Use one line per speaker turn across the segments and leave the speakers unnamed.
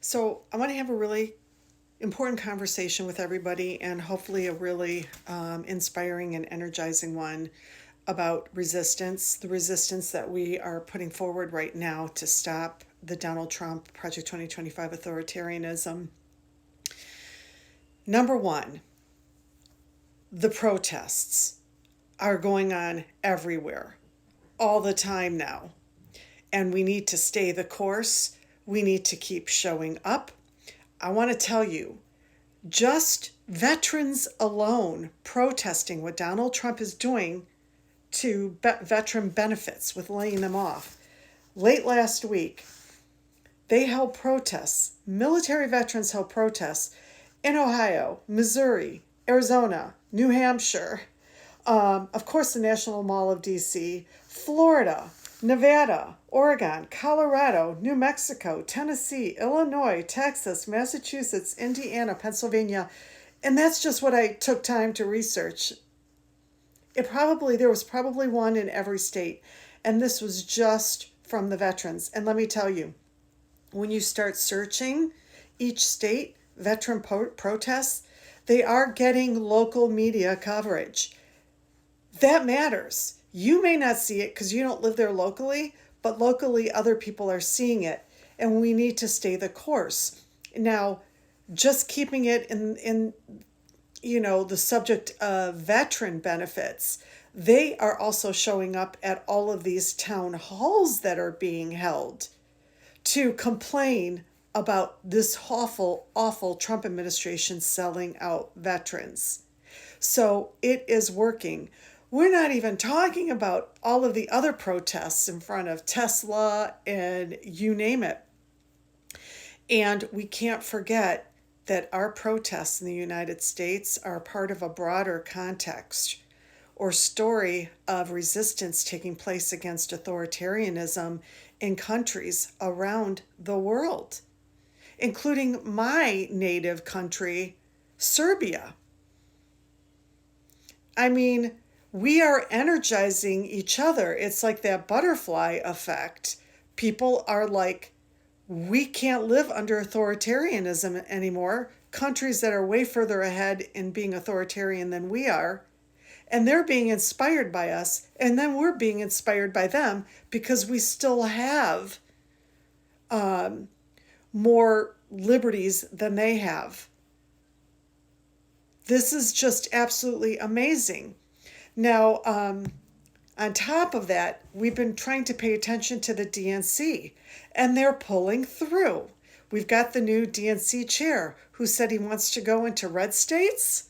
So, I want to have a really important conversation with everybody and hopefully a really inspiring and energizing one about resistance, the resistance that we are putting forward right now to stop the Donald Trump Project 2025 authoritarianism. Number one, the protests are going on everywhere, all the time now. And we need to stay the course. We need to keep showing up. I want to tell you, just veterans alone protesting what Donald Trump is doing to veteran benefits with laying them off. Late last week, they held protests, military veterans held protests in Ohio, Missouri, Arizona, New Hampshire, of course, the National Mall of DC, Florida, Nevada, Oregon, Colorado, New Mexico, Tennessee, Illinois, Texas, Massachusetts, Indiana, Pennsylvania. And that's just what I took time to research. There was probably one in every state. And this was just from the veterans. And let me tell you, when you start searching each state, veteran protests, they are getting local media coverage. That matters. You may not see it because you don't live there locally, but locally other people are seeing it, and we need to stay the course. Now, just keeping it in the subject of veteran benefits, they are also showing up at all of these town halls that are being held to complain about this awful Trump administration selling out veterans. So it is working. We're not even talking about all of the other protests in front of Tesla and you name it. And we can't forget that our protests in the United States are part of a broader context or story of resistance taking place against authoritarianism in countries around the world, including my native country, Serbia. I mean, we are energizing each other. It's like that butterfly effect. People are like, we can't live under authoritarianism anymore. Countries that are way further ahead in being authoritarian than we are. And they're being inspired by us. And then we're being inspired by them because we still have more liberties than they have. This is just absolutely amazing. Now, on top of that, we've been trying to pay attention to the DNC, and they're pulling through. We've got the new DNC chair who said he wants to go into red states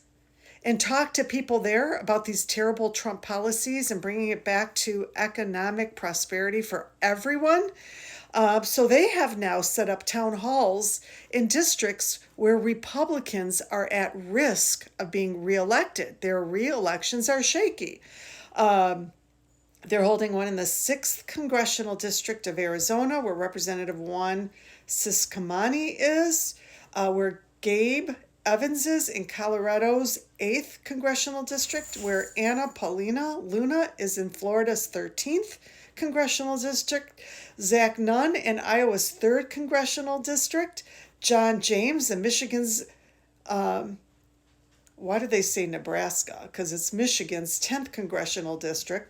and talk to people there about these terrible Trump policies and bringing it back to economic prosperity for everyone. So they have now set up town halls in districts where Republicans are at risk of being reelected. Their reelections are shaky. They're holding one in the 6th Congressional District of Arizona, where Representative Juan Ciscomani is, where Gabe Evans is in Colorado's 8th Congressional District, where Anna Paulina Luna is in Florida's 13th Congressional District, Zach Nunn in Iowa's 3rd Congressional District, John James in Michigan's, why do they say Nebraska? Because it's Michigan's 10th Congressional District,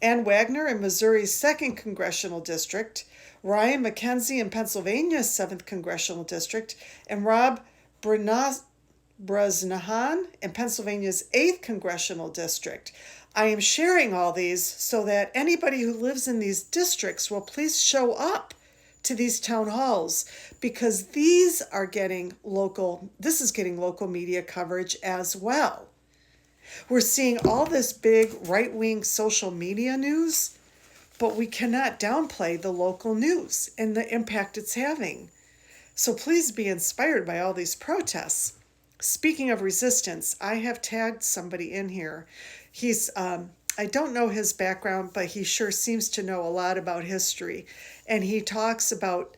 Ann Wagner in Missouri's 2nd Congressional District, Ryan McKenzie in Pennsylvania's 7th Congressional District, and Rob Brasnahan in Pennsylvania's 8th Congressional District. I am sharing all these so that anybody who lives in these districts will please show up to these town halls because this is getting local media coverage as well. We're seeing all this big right-wing social media news, but we cannot downplay the local news and the impact it's having. So please be inspired by all these protests. Speaking of resistance, I have tagged somebody in here. I don't know his background, but he sure seems to know a lot about history. And he talks about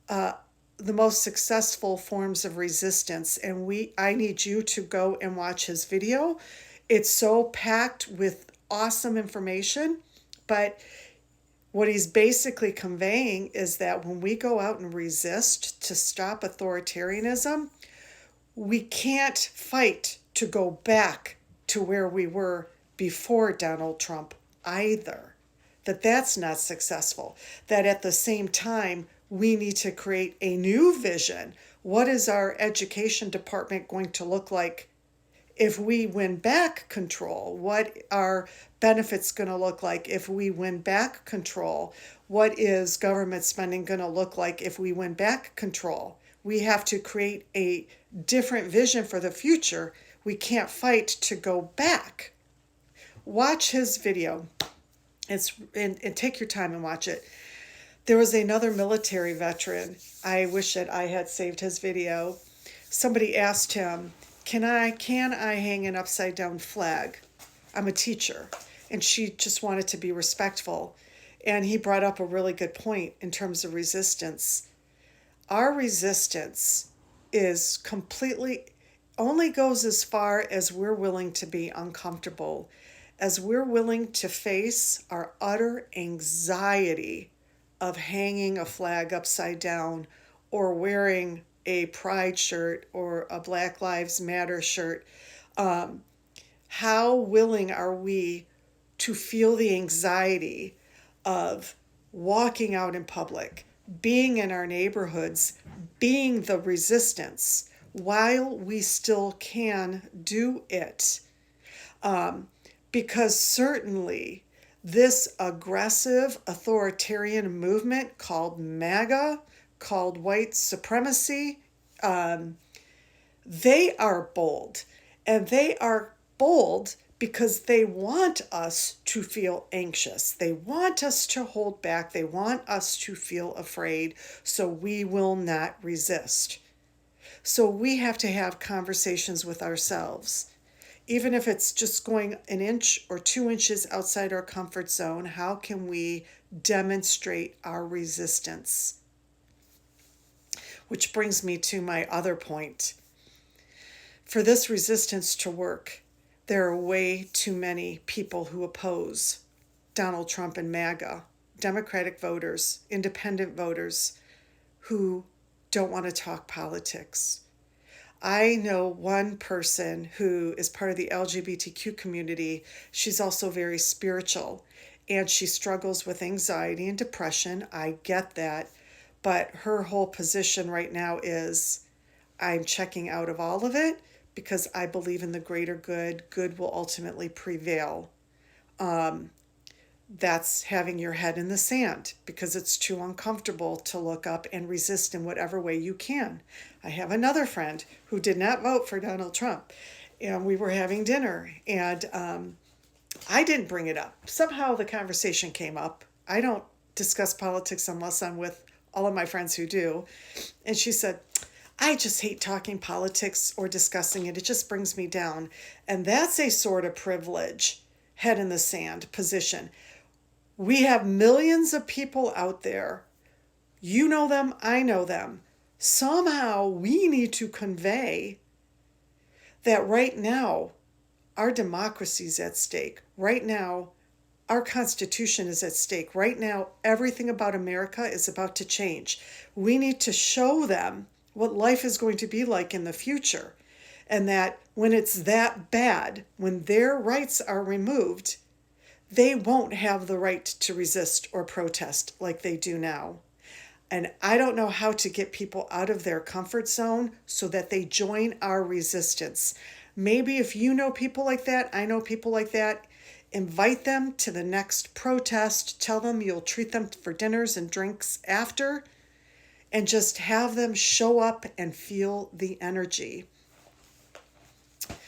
the most successful forms of resistance. And I need you to go and watch his video. It's so packed with awesome information, but What he's basically conveying is that when we go out and resist to stop authoritarianism, we can't fight to go back to where we were before Donald Trump either. That's not successful. That at the same time, we need to create a new vision. What is our education department going to look like if we win back control? What are benefits going to look like if we win back control? What is government spending going to look like if we win back control? We have to create a different vision for the future. We can't fight to go back. Watch his video. And take your time and watch it. There was another military veteran. I wish that I had saved his video. Somebody asked him, can I hang an upside down flag? I'm a teacher. And she just wanted to be respectful. And he brought up a really good point in terms of resistance. Our resistance is completely, only goes as far as we're willing to be uncomfortable, as we're willing to face our utter anxiety of hanging a flag upside down or wearing a pride shirt or a Black Lives Matter shirt. How willing are we to feel the anxiety of walking out in public, being in our neighborhoods, being the resistance while we still can do it? Because certainly this aggressive authoritarian movement called MAGA, called white supremacy, they are bold. And they are bold because they want us to feel anxious. They want us to hold back. They want us to feel afraid, so we will not resist. So we have to have conversations with ourselves. Even if it's just going an inch or 2 inches outside our comfort zone, how can we demonstrate our resistance? Which brings me to my other point. For this resistance to work, there are way too many people who oppose Donald Trump and MAGA, Democratic voters, independent voters, who don't want to talk politics. I know one person who is part of the LGBTQ community. She's also very spiritual, and she struggles with anxiety and depression. I get that. But her whole position right now is, I'm checking out of all of it because I believe in the greater good. Good will ultimately prevail. That's having your head in the sand because it's too uncomfortable to look up and resist in whatever way you can. I have another friend who did not vote for Donald Trump, and we were having dinner, and I didn't bring it up. Somehow the conversation came up. I don't discuss politics unless I'm with all of my friends who do. And she said, I just hate talking politics or discussing it. It just brings me down. And that's a sort of privilege, head in the sand position. We have millions of people out there. You know them, I know them. Somehow we need to convey that right now our democracy is at stake. Right now our Constitution is at stake. Right now everything about America is about to change. We need to show them what life is going to be like in the future. And that when it's that bad, when their rights are removed, they won't have the right to resist or protest like they do now. And I don't know how to get people out of their comfort zone so that they join our resistance. Maybe if you know people like that, I know people like that, invite them to the next protest, tell them you'll treat them for dinners and drinks after, and just have them show up and feel the energy.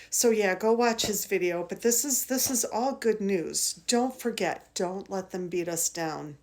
So yeah, go watch his video, but this is all good news. Don't forget, don't let them beat us down.